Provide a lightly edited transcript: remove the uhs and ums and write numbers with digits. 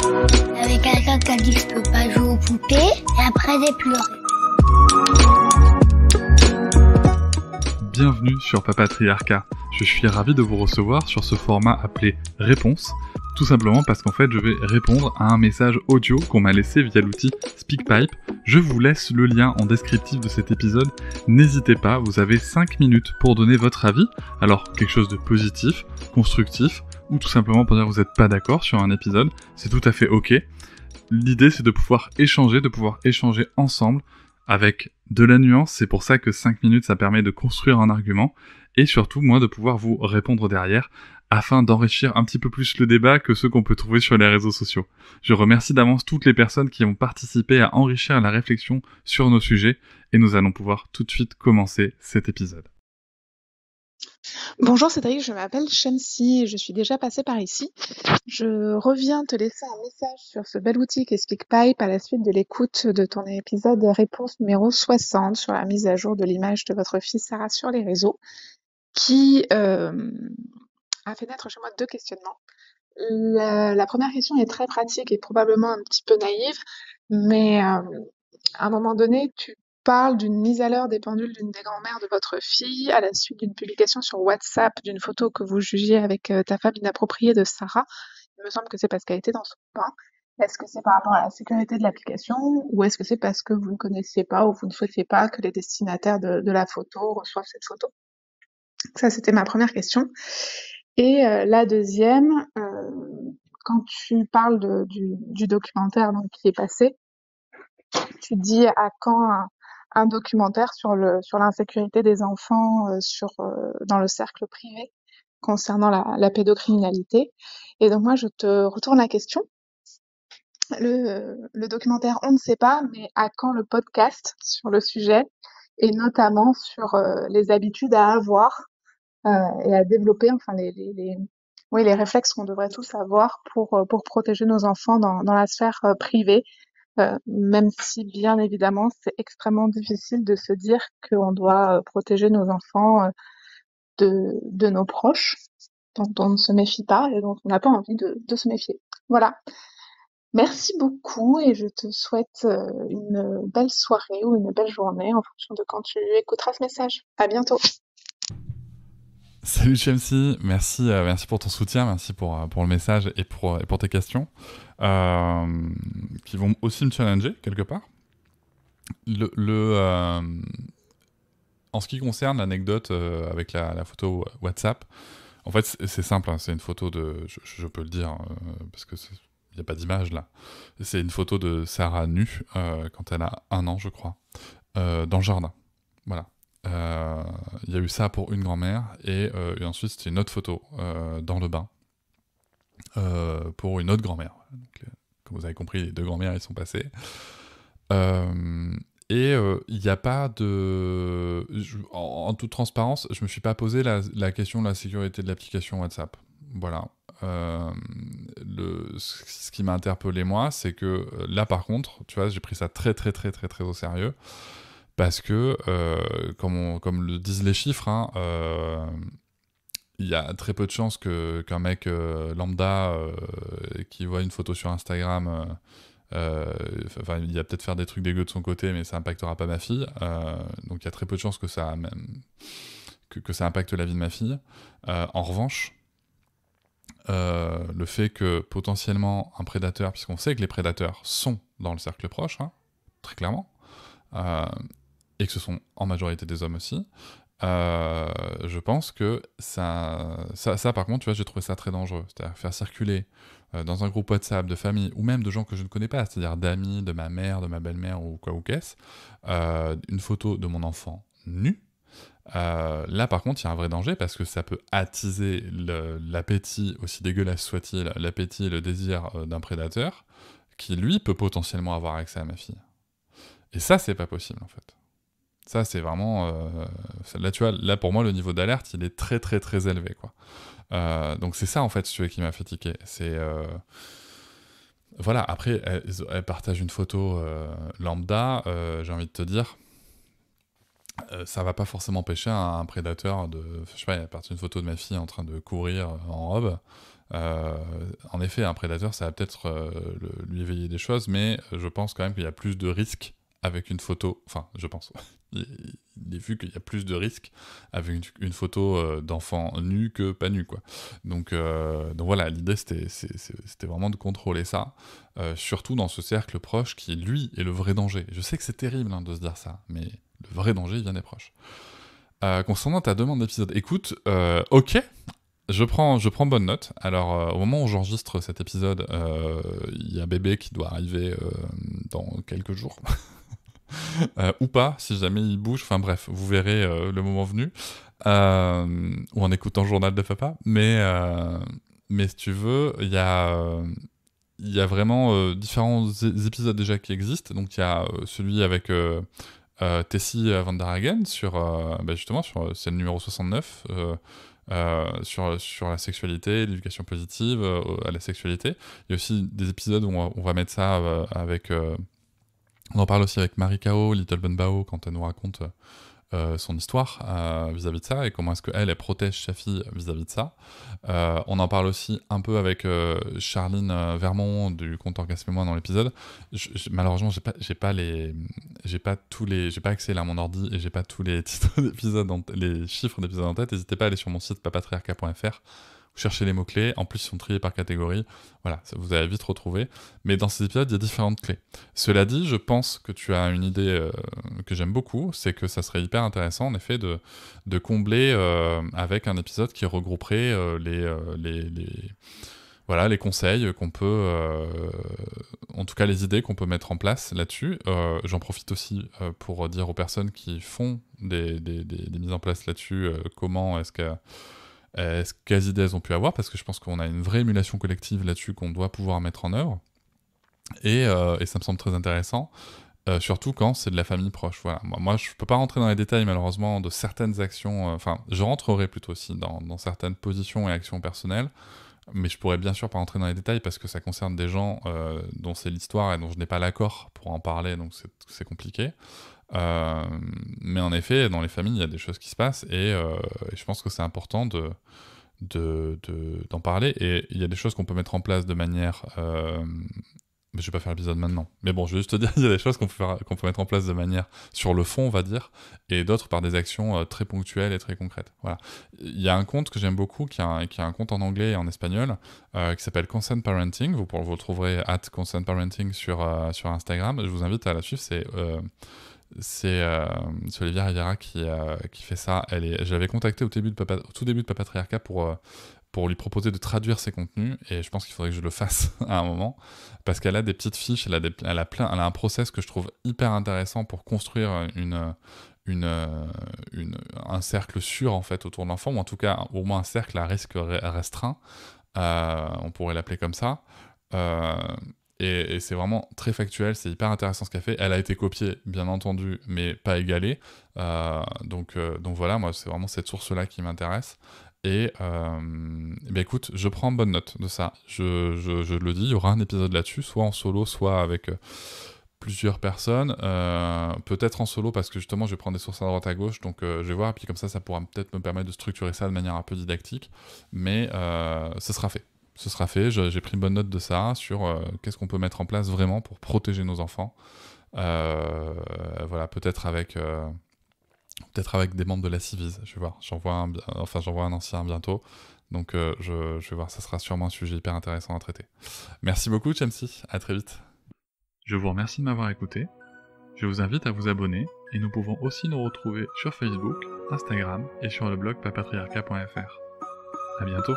Avec quelqu'un qui a dit que je peux pas jouer aux poupées, et après j'ai pleuré. Bienvenue sur Papatriarcat. Je suis ravi de vous recevoir sur ce format appelé Réponse, tout simplement parce qu'en fait je vais répondre à un message audio qu'on m'a laissé via l'outil SpeakPipe. Je vous laisse le lien en descriptif de cet épisode. N'hésitez pas, vous avez 5 minutes pour donner votre avis. Alors quelque chose de positif, constructif, ou tout simplement pour dire que vous n'êtes pas d'accord sur un épisode, c'est tout à fait ok. L'idée c'est de pouvoir échanger ensemble avec de la nuance, c'est pour ça que 5 minutes ça permet de construire un argument, et surtout moi de pouvoir vous répondre derrière, afin d'enrichir un petit peu plus le débat que ceux qu'on peut trouver sur les réseaux sociaux. Je remercie d'avance toutes les personnes qui ont participé à enrichir la réflexion sur nos sujets, et nous allons pouvoir tout de suite commencer cet épisode. Bonjour Cédric, je m'appelle Shamsi et je suis déjà passée par ici. Je reviens te laisser un message sur ce bel outil qu'est SpeakPipe à la suite de l'écoute de ton épisode réponse numéro 60 sur la mise à jour de l'image de votre fille Sarah sur les réseaux, qui a fait naître chez moi 2 questionnements. La première question est très pratique et probablement un petit peu naïve, mais à un moment donné, tu parles d'une mise à l'heure des pendules d'une des grand-mères de votre fille à la suite d'une publication sur WhatsApp d'une photo que vous jugiez avec ta femme inappropriée de Sarah. Il me semble que c'est parce qu'elle était dans son bain. Est-ce que c'est par rapport à la sécurité de l'application ou est-ce que c'est parce que vous ne connaissiez pas ou vous ne souhaitiez pas que les destinataires de la photo reçoivent cette photo? Ça, c'était ma première question. Et la deuxième, quand tu parles du documentaire donc, qui est passé, tu dis à quand un documentaire sur l'insécurité des enfants dans le cercle privé concernant la pédocriminalité. Et donc moi, je te retourne la question. Le documentaire, on ne sait pas, mais à quand le podcast sur le sujet et notamment sur les habitudes à avoir et à développer, enfin les réflexes qu'on devrait tous avoir pour protéger nos enfants dans la sphère privée, même si bien évidemment c'est extrêmement difficile de se dire qu'on doit protéger nos enfants de nos proches, dont on ne se méfie pas et dont on n'a pas envie de se méfier. Voilà. Merci beaucoup et je te souhaite une belle soirée ou une belle journée en fonction de quand tu écouteras ce message. À bientôt. Salut Shamsi, merci pour ton soutien, merci pour le message et pour tes questions, qui vont aussi me challenger quelque part. En ce qui concerne l'anecdote avec la photo WhatsApp, en fait c'est simple, hein, c'est une photo je peux le dire, parce que il n'y a pas d'image là, c'est une photo de Sarah nue, quand elle a 1 an je crois, dans le jardin, voilà. Il y a eu ça pour une grand-mère et ensuite c'était une autre photo dans le bain pour une autre grand-mère. Donc, comme vous avez compris, les 2 grand-mères ils sont passées. Il n'y a pas de... En toute transparence, je me suis pas posé la question de la sécurité de l'application WhatsApp. Voilà. Ce qui m'a interpellé moi, c'est que là par contre, tu vois, j'ai pris ça très très très très très au sérieux. Parce que, comme le disent les chiffres, hein, il y a très peu de chances qu'un mec lambda qui voit une photo sur Instagram, il va peut-être faire des trucs dégueux de son côté, mais ça impactera pas ma fille. Donc il y a très peu de chances que ça impacte la vie de ma fille. En revanche, le fait que potentiellement un prédateur, puisqu'on sait que les prédateurs sont dans le cercle proche, hein, très clairement, et que ce sont en majorité des hommes aussi, je pense que ça par contre, tu vois, j'ai trouvé ça très dangereux. C'est-à-dire faire circuler dans un groupe WhatsApp de famille, ou même de gens que je ne connais pas, c'est-à-dire d'amis, de ma mère, de ma belle-mère, ou quoi ou qu'est-ce, une photo de mon enfant nu. Là par contre il y a un vrai danger parce que ça peut attiser l'appétit, aussi dégueulasse soit-il, l'appétit et le désir d'un prédateur qui lui peut potentiellement avoir accès à ma fille. Et ça c'est pas possible en fait. Ça c'est vraiment... là tu vois, là pour moi le niveau d'alerte il est très très très élevé quoi. Donc c'est ça en fait si tu veux, qui m'a fait tiquer. C'est... Voilà, après elle partage une photo lambda, j'ai envie de te dire... ça va pas forcément empêcher un prédateur de... Je sais pas, il y a parti une photo de ma fille en train de courir en robe. En effet, un prédateur, ça va peut-être lui éveiller des choses, mais je pense quand même qu'il y a plus de risques avec une photo, enfin, je pense, il est vu qu'il y a plus de risques avec une photo d'enfant nu que pas nu, quoi. Donc voilà, l'idée, c'était vraiment de contrôler ça, surtout dans ce cercle proche qui, lui, est le vrai danger. Je sais que c'est terrible de se dire ça, mais le vrai danger, il vient des proches. Concernant ta demande d'épisode, écoute, ok, je prends bonne note. Alors, au moment où j'enregistre cet épisode, il y a bébé qui doit arriver dans quelques jours. Ou pas, si jamais il bouge. Enfin bref, vous verrez le moment venu. Ou en écoutant le journal de papa. Mais si tu veux, il y a vraiment différents épisodes déjà qui existent. Donc il y a celui avec Tessie Van der Hagen justement sur c'est le numéro 69. Sur la sexualité, l'éducation positive à la sexualité. Il y a aussi des épisodes où on va mettre ça avec... on en parle aussi avec Marie Kao, Little Bun Bao, quand elle nous raconte son histoire vis-à-vis de ça, et comment est-ce qu'elle protège sa fille vis-à-vis de ça. On en parle aussi un peu avec Charline Vermont du compte Orgasme et moi dans l'épisode. Malheureusement, j'ai pas accès là à mon ordi et j'ai pas tous les titres d'épisodes, les chiffres d'épisodes en tête. N'hésitez pas à aller sur mon site papatriarca.fr. Vous cherchez les mots-clés, en plus ils sont triés par catégorie, voilà, ça vous allez vite retrouver. Mais dans ces épisodes, il y a différentes clés. Cela dit, je pense que tu as une idée que j'aime beaucoup, c'est que ça serait hyper intéressant en effet de combler avec un épisode qui regrouperait les conseils qu'on peut, en tout cas les idées qu'on peut mettre en place là-dessus. J'en profite aussi pour dire aux personnes qui font des mises en place là-dessus, comment quelles idées elles ont pu avoir, parce que je pense qu'on a une vraie émulation collective là-dessus qu'on doit pouvoir mettre en œuvre, et ça me semble très intéressant, surtout quand c'est de la famille proche. Voilà. Moi, je peux pas rentrer dans les détails, malheureusement, de certaines actions, enfin, je rentrerai plutôt aussi dans certaines positions et actions personnelles, mais je pourrais bien sûr pas rentrer dans les détails, parce que ça concerne des gens dont c'est l'histoire et dont je n'ai pas l'accord pour en parler, donc c'est compliqué. Mais en effet, dans les familles, il y a des choses qui se passent, et je pense que c'est important d'en parler, et il y a des choses qu'on peut mettre en place de manière... je vais pas faire l'épisode maintenant, mais bon, je vais juste te dire, il y a des choses qu'on peut mettre en place de manière sur le fond, on va dire, et d'autres par des actions très ponctuelles et très concrètes. Voilà. Il y a un compte que j'aime beaucoup, qui a un compte en anglais et en espagnol, qui s'appelle Consent Parenting. Vous le trouverez @consentparenting sur Instagram. Je vous invite à la suivre. C'est Olivia Rivera qui fait ça. Je l'avais contactée au tout début de Papatriarca pour lui proposer de traduire ses contenus, et je pense qu'il faudrait que je le fasse à un moment, parce qu'elle a des petites fiches, elle a un process que je trouve hyper intéressant pour construire un cercle sûr en fait autour de l'enfant, ou en tout cas au moins un cercle à risque restreint, on pourrait l'appeler comme ça. Et c'est vraiment très factuel, c'est hyper intéressant ce qu'elle fait. Elle a été copiée, bien entendu, mais pas égalée. Donc voilà, moi, c'est vraiment cette source-là qui m'intéresse. Et écoute, je prends bonne note de ça. Je le dis, il y aura un épisode là-dessus, soit en solo, soit avec plusieurs personnes. Peut-être en solo, parce que justement, je vais prendre des sources à droite à gauche, donc je vais voir, et puis comme ça pourra peut-être me permettre de structurer ça de manière un peu didactique. Mais ce sera fait. Ce sera fait, j'ai pris une bonne note de ça, sur qu'est-ce qu'on peut mettre en place vraiment pour protéger nos enfants. Voilà, peut-être avec des membres de la Civise, je vais voir. J'envoie un ancien bientôt. Donc je vais voir, ça sera sûrement un sujet hyper intéressant à traiter. Merci beaucoup, Chamsi, à très vite. Je vous remercie de m'avoir écouté. Je vous invite à vous abonner, et nous pouvons aussi nous retrouver sur Facebook, Instagram et sur le blog papatriarca.fr. À bientôt.